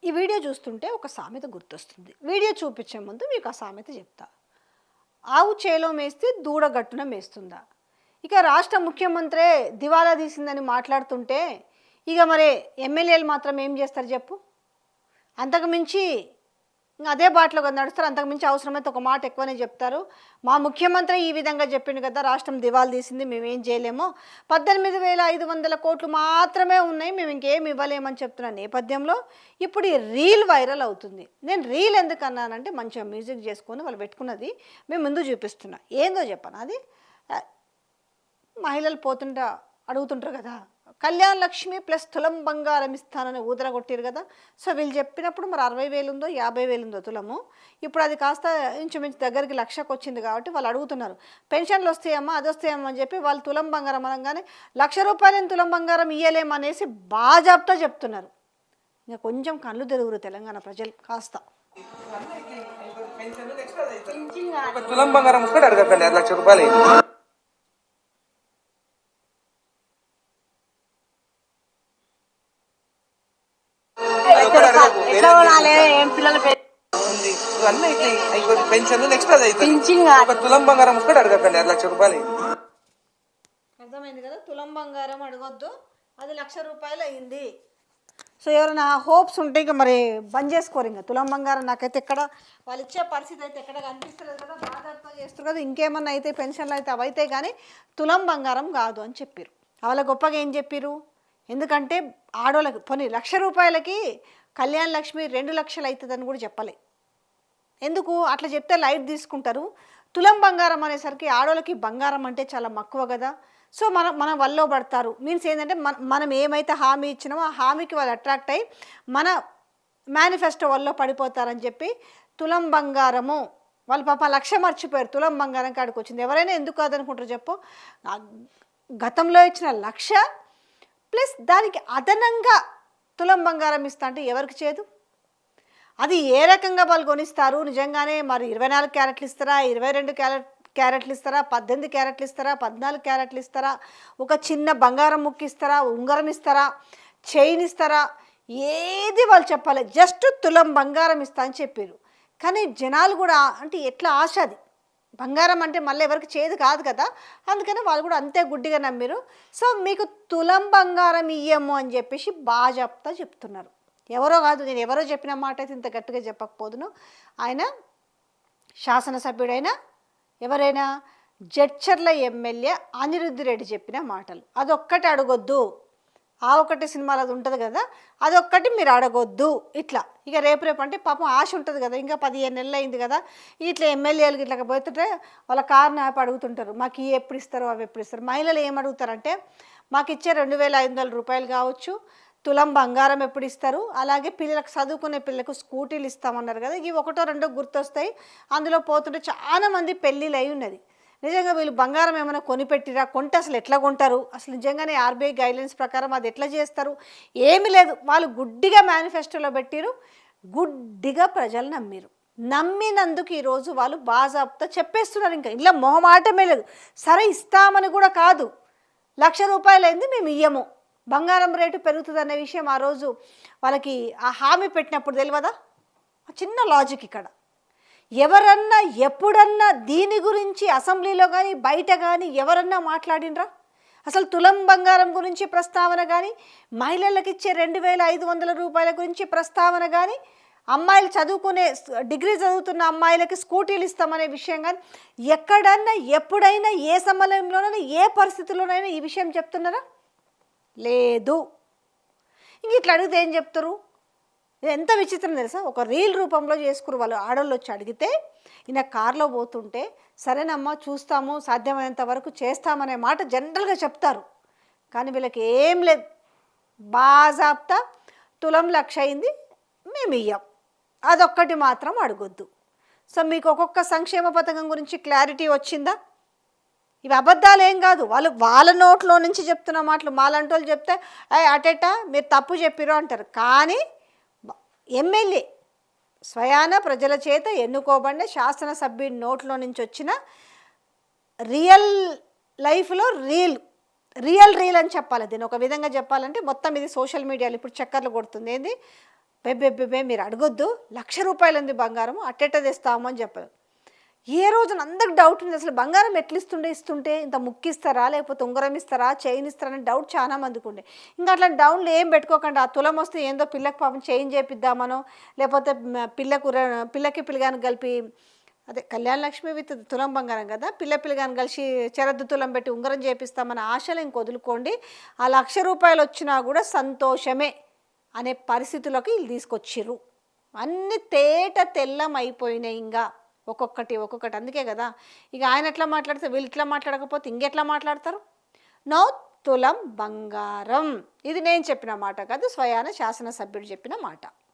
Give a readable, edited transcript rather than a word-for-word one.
ఈ వీడియో చూస్తుంటే ఒక సామెత గుర్తొస్తుంది. వీడియో చూపించే ముందు మీకు ఆ సామెత చెప్తా. ఆవు చేలో మేస్తే దూడ గట్టున మేస్తుందా? ఇక రాష్ట్ర ముఖ్యమంత్రే దివాలా తీసిందని మాట్లాడుతుంటే ఇక మరి ఎమ్మెల్యేలు మాత్రం ఏం చేస్తారు చెప్పు? అంతకుమించి అదే బాటలో నడుస్తారు. అంతకుమించి అవసరమైతే ఒక మాట ఎక్కువనే చెప్తారు. మా ముఖ్యమంత్రి ఈ విధంగా చెప్పిండు కదా, రాష్ట్రం దివాలా తీసింది, మేమేం చేయలేము, 18,500 కోట్లు మాత్రమే ఉన్నాయి, మేము ఇంకేం ఇవ్వలేమని చెప్తున్న నేపథ్యంలో ఇప్పుడు ఈ రీల్ వైరల్ అవుతుంది. నేను రీల్ ఎందుకు అన్నానంటే మంచిగా మ్యూజిక్ చేసుకొని వాళ్ళు పెట్టుకున్నది మేము ముందు చూపిస్తున్నా. ఏందో చెప్పను, అది మహిళలు పోతుంటా అడుగుతుంటారు కదా, కళ్యాణ్ లక్ష్మి ప్లస్ తులం బంగారం ఇస్తానని ఊదర కొట్టారు కదా. సో వీళ్ళు చెప్పినప్పుడు మరి 60,000 ఉందో 50,000 ఉందో తులము. ఇప్పుడు అది కాస్త ఇంచుమించు దగ్గరికి 1,00,000కి వచ్చింది కాబట్టి వాళ్ళు అడుగుతున్నారు, పెన్షన్లు వస్తాయమ్మా అది వస్తాయమ్మా అని చెప్పి వాళ్ళు తులం బంగారం అనగానే ₹1,00,000 తులం బంగారం ఇయ్యలేమనేసి బాజాబ్తా చెప్తున్నారు. ఇంకా కొంచెం కళ్ళు తెరుగురు తెలంగాణ ప్రజలు కాస్త. తులం బంగారం కూడా అడగకండి, ₹1,00,000. పెన్షన్ నెక్స్ట్ అది అవుతుంది. తులం బంగారం కూడా అడగకండి, ₹1,00,000. అర్థమైంది కదా, తులం బంగారం అడగొద్దు, అది ₹1,00,000 అయింది. సో ఎవరైనా హోప్స్ ఉంటే ఇక మరి బంద్ చేసుకోరు. ఇంకా తులం బంగారం నాకైతే ఎక్కడ వాళ్ళు ఇచ్చే పరిస్థితి అయితే ఎక్కడ కనిపిస్తలేదు కదా, బాధతో చేస్తారు కదా. ఇంకేమన్నా అయితే పెన్షన్లు అయితే అవైతే కానీ తులం బంగారం కాదు అని చెప్పారు. వాళ్ళ గొప్పగా ఏం చెప్పారు, ఎందుకంటే ఆడోళ్ళకి పోనీ ₹1,00,000కి కళ్యాణ్ లక్ష్మి 2,00,000 అవుతుందని కూడా చెప్పలే. ఎందుకు అట్లా చెప్తే లైట్ తీసుకుంటారు. తులం బంగారం అనేసరికి ఆడోళ్ళకి బంగారం అంటే చాలా మక్కువ కదా. సో మన వల్లో పడతారు. మీన్స్ ఏంటంటే మనం ఏమైతే హామీ ఇచ్చినామో ఆ హామీకి వాళ్ళు అట్రాక్ట్ అయ్యి మన మేనిఫెస్టో వల్ల పడిపోతారని చెప్పి తులం బంగారము వాళ్ళు పాప 1,00,000 మర్చిపోయారు, తులం బంగారం కాడికి వచ్చింది. ఎవరైనా ఎందుకు కాదనుకుంటారు చెప్పు? గతంలో ఇచ్చిన 1,00,000 ప్లస్ దానికి అదనంగా తులం బంగారం ఇస్తా అంటే ఎవరికి చేదు? అది ఏ రకంగా వాళ్ళు కొనిస్తారు? నిజంగానే మరి 24 క్యారెట్లు ఇస్తారా, 22 క్యారెట్లు ఇస్తారా, 18 క్యారెట్లు ఇస్తారా, 14 క్యారెట్లు ఇస్తారా, ఒక చిన్న బంగారం ముక్కు ఇస్తారా, ఉంగరం ఇస్తారా, చైన్ ఇస్తారా, ఏది వాళ్ళు చెప్పాలి, జస్ట్ తులం బంగారం ఇస్తా అని చెప్పారు. కానీ జనాలు కూడా అంటే ఎట్లా ఆశ, అది బంగారం అంటే మళ్ళీ ఎవరికి చేదు కాదు కదా, అందుకని వాళ్ళు కూడా అంతే గుడ్డిగా నమ్మిరు. సో మీకు తులం బంగారం ఇయ్యము అని చెప్పేసి బాజాప్తా చెప్తున్నారు. ఎవరో కాదు, నేను ఎవరో చెప్పిన మాట అయితే ఇంత గట్టిగా చెప్పకపోదును. ఆయన శాసనసభ్యుడైనా ఎవరైనా జడ్చర్ల ఎమ్మెల్యే అనిరుద్ధ్ రెడ్డి చెప్పిన మాటలు. అదొక్కటి అడగొద్దు, ఆ ఒకటి సినిమాలో అది ఉంటుంది కదా, అదొక్కటి మీరు అడగొద్దు. ఇట్లా ఇక రేపు అంటే పాపం ఆశ ఉంటుంది కదా, ఇంకా 15 నెలలు అయింది కదా, ఇట్లా ఎమ్మెల్యేలకు ఇట్లా పోతుంటే వాళ్ళ కారుని ఆపి అడుగుతుంటారు, మాకు ఇవి ఎప్పుడు ఇస్తారు అవి ఎప్పుడు ఇస్తారు. మహిళలు ఏమడుగుతారంటే మాకు ఇచ్చే ₹2,500 కావచ్చు, తులం బంగారం ఎప్పుడు ఇస్తారు, అలాగే పిల్లలకు చదువుకునే పిల్లలకు స్కూటీలు ఇస్తామన్నారు కదా. ఇవి ఒకటో రెండో గుర్తొస్తాయి. అందులో పోతుంటే చాలామంది పెళ్ళిళ్ళు అయి ఉన్నది. నిజంగా వీళ్ళు బంగారం ఏమైనా కొనిపెట్టిరా, కొంటే అసలు ఎట్లా కొంటారు, అసలు నిజంగానే ఆర్బీఐ గైడ్లైన్స్ ప్రకారం అది ఎట్లా చేస్తారు, ఏమీ లేదు. వాళ్ళు గుడ్డిగా మేనిఫెస్టోలో పెట్టిరు, గుడ్డిగా ప్రజలు నమ్మిరు. నమ్మినందుకు ఈరోజు వాళ్ళు బాజాబ్తా చెప్పేస్తున్నారు. ఇంకా ఇలా మొహమాటమే లేదు. సరే ఇస్తామని కూడా కాదు, ₹1,00,000 అయింది మేము ఇయ్యము, బంగారం రేటు పెరుగుతుందనే విషయం ఆ రోజు వాళ్ళకి ఆ హామీ పెట్టినప్పుడు తెలియదా? చిన్న లాజిక్ ఇక్కడ. ఎవరన్నా ఎప్పుడన్నా దీని గురించి అసెంబ్లీలో కానీ బయట కానీ ఎవరన్నా మాట్లాడినరా? అసలు తులం బంగారం గురించి ప్రస్తావన కానీ, మహిళలకు ఇచ్చే ₹2,500 గురించి ప్రస్తావన కానీ, అమ్మాయిలు చదువుకునే డిగ్రీ చదువుతున్న అమ్మాయిలకి స్కూటీలు ఇస్తామనే విషయం కానీ ఎక్కడన్నా ఎప్పుడైనా ఏ సమయంలోనైనా ఏ పరిస్థితుల్లోనైనా ఈ విషయం చెప్తున్నారా? లేదు. ఇంక ఇట్లా అడిగితే ఏం చెప్తారు? ఎంత విచిత్రం తెలుసా, ఒక రీల్ రూపంలో చేసుకుని వాళ్ళు ఆడోళ్ళు వచ్చి అడిగితే ఈయన కారులో పోతుంటే సరేనమ్మా చూస్తాము, సాధ్యమైనంత వరకు చేస్తామనే మాట జనరల్గా చెప్తారు. కానీ వీళ్ళకి ఏం లేదు, బాజాబ్తా తులం 1,00,000 అయింది మేము ఇయ్యం, అదొక్కటి మాత్రం అడగొద్దు. సో మీకు ఒక్కొక్క సంక్షేమ పథకం గురించి క్లారిటీ వచ్చిందా? ఇవి అబద్ధాలు ఏం కాదు, వాళ్ళ నోట్లో నుంచి చెప్తున్న మాటలు. మాలాంటి వాళ్ళు చెప్తే అటెటా మీరు తప్పు చెప్పిరు అంటారు. కానీ ఎమ్మెల్యే స్వయాన ప్రజల చేత ఎన్నుకోబడిన శాసనసభ్యుడి నోట్లో నుంచి వచ్చిన రియల్ లైఫ్లో రియల్ అని చెప్పాలి. దీన్ని ఒక విధంగా చెప్పాలంటే మొత్తం ఇది సోషల్ మీడియాలో ఇప్పుడు చక్కర్లు కొడుతుంది. ఏంది బెబ్బెబ్బెబ్బే మీరు అడగొద్దు, 1,00,000 రూపాయలు ఉంది బంగారం అట్టెట్ట తెస్తాము అని చెప్పదు. ఏ రోజున అందరికి డౌట్ ఉంది, అసలు బంగారం ఎట్లా ఇస్తుంటే ఇంత ముక్కిస్తారా, లేకపోతే ఉంగరం ఇస్తారా, చైన్ ఇస్తారా అని డౌట్ చాలా మందికి ఉండే. ఇంకా అట్లా డౌన్లు ఏం పెట్టుకోకండి. ఆ తులం వస్తే ఏందో పిల్లకి పాపం చైన్ చేపిద్దామనో, లేకపోతే పిల్లకి పిల్లగాని కలిపి, అదే కళ్యాణ లక్ష్మి విత్ తులం బంగారం కదా, పిల్లగాని కలిసి చెరద్దు తులం పెట్టి ఉంగరం చేపిస్తామన్న ఆశలు ఇంక వదులుకోండి. ఆ 1,00,000 రూపాయలు వచ్చినా కూడా సంతోషమే అనే పరిస్థితుల్లోకి వీళ్ళు తీసుకొచ్చిర్రు. అన్ని తెల్లం అయిపోయినాయి. ఇంకా ఒక్కొక్కటి. అందుకే కదా ఇక ఆయన ఎట్లా మాట్లాడితే వీళ్ళు ఇట్లా మాట్లాడకపోతే ఇంకెట్లా మాట్లాడతారు. నో తులం బంగారం. ఇది నేను చెప్పిన మాట కాదు, స్వయాన శాసనసభ్యుడు చెప్పిన మాట.